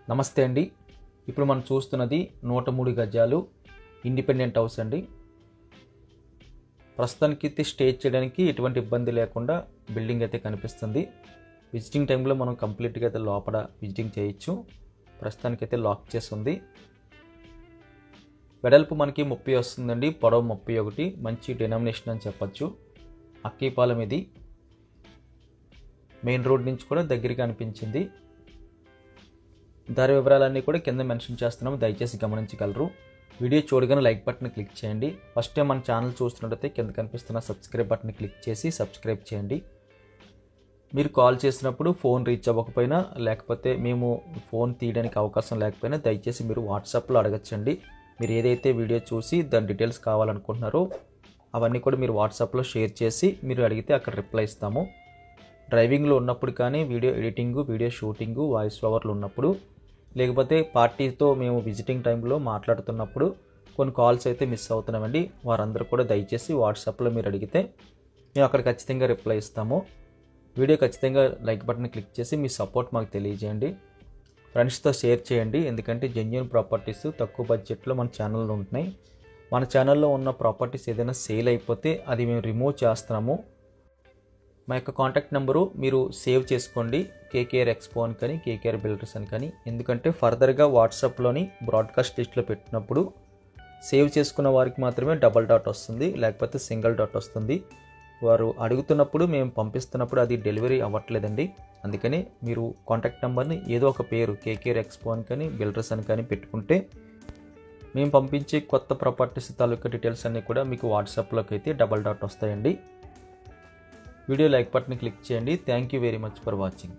నమస్తే అండి. ఇప్పుడు మనం చూస్తున్నది 103 గజాలు ఇండిపెండెంట్ హౌస్ అండి. ప్రస్తుతానికి అయితే స్టే చేయడానికి ఎటువంటి ఇబ్బంది లేకుండా బిల్డింగ్ అయితే కనిపిస్తుంది. విజిటింగ్ టైంలో మనం కంప్లీట్గా అయితే లోపల విజిటింగ్ చేయొచ్చు. ప్రస్తుతానికి అయితే లాక్ చేసి ఉంది. వెడల్పు మనకి 30 వస్తుందండి, పొడవు 31. మంచి డెనామినేషన్ అని చెప్పచ్చు. అక్కీపాలెం ఇది. మెయిన్ రోడ్ నుంచి కూడా దగ్గరగా అనిపించింది. దారి వివరాలన్నీ కూడా కింద మెన్షన్ చేస్తున్నాము, దయచేసి గమనించగలరు. వీడియో చూడగానే లైక్ బటన్ క్లిక్ చేయండి. ఫస్ట్ టైం మన ఛానల్ చూస్తున్నట్టయితే కింద కనిపిస్తున్న సబ్స్క్రైబ్ బటన్ క్లిక్ చేసి సబ్స్క్రైబ్ చేయండి. మీరు కాల్ చేసినప్పుడు ఫోన్ రీచ్ అవ్వకపోయినా, లేకపోతే మేము ఫోన్ తీయడానికి అవకాశం లేకపోయినా దయచేసి మీరు వాట్సాప్లో అడగచ్చండి. మీరు ఏదైతే వీడియో చూసి దాని డీటెయిల్స్ కావాలనుకుంటున్నారో అవన్నీ కూడా మీరు వాట్సాప్లో షేర్ చేసి మీరు అడిగితే అక్కడ రిప్లై ఇస్తాము. డ్రైవింగ్లో ఉన్నప్పుడు కానీ, video editing, video shooting, voice ఓవర్లు ఉన్నప్పుడు, లేకపోతే పార్టీతో మేము విజిటింగ్ టైంలో మాట్లాడుతున్నప్పుడు కొన్ని కాల్స్ అయితే మిస్ అవుతున్నామండి. వారందరూ కూడా దయచేసి వాట్సాప్లో మీరు అడిగితే మేము అక్కడ ఖచ్చితంగా రిప్లై ఇస్తాము. వీడియో ఖచ్చితంగా లైక్ బటన్ క్లిక్ చేసి మీ సపోర్ట్ మాకు తెలియజేయండి. ఫ్రెండ్స్తో షేర్ చేయండి. ఎందుకంటే జెన్యూన్ ప్రాపర్టీస్ తక్కువ బడ్జెట్లో మన ఛానల్లో ఉంటున్నాయి. మన ఛానల్లో ఉన్న ప్రాపర్టీస్ ఏదైనా సేల్ అయిపోతే అది మేము రిమూవ్ చేస్తున్నాము. మా యొక్క కాంటాక్ట్ నెంబరు మీరు సేవ్ చేసుకోండి, కేకేఆర్ ఎక్స్పో అని కానీ, కేకేఆర్ బిల్డర్స్ అని కానీ. ఎందుకంటే ఫర్దర్గా వాట్సాప్లోని బ్రాడ్కాస్ట్ లిస్ట్లో పెట్టినప్పుడు సేవ్ చేసుకున్న వారికి మాత్రమే డబల్ డాట్ వస్తుంది, లేకపోతే సింగిల్ డాట్ వస్తుంది. వారు అడుగుతున్నప్పుడు మేము పంపిస్తున్నప్పుడు అది డెలివరీ అవ్వట్లేదండి. అందుకని మీరు కాంటాక్ట్ నెంబర్ని ఏదో ఒక పేరు కేకేఆర్ ఎక్స్పో అని కానీ, బిల్డర్స్ అని కానీ పెట్టుకుంటే మేము పంపించే కొత్త ప్రాపర్టీస్ తాలూకా డీటెయిల్స్ అన్నీ కూడా మీకు వాట్సాప్లోకి అయితే డబల్ డాట్ వస్తాయండి. వీడియో లైక్ బటన్ క్లిక్ చేయండి. Thank you very much for watching.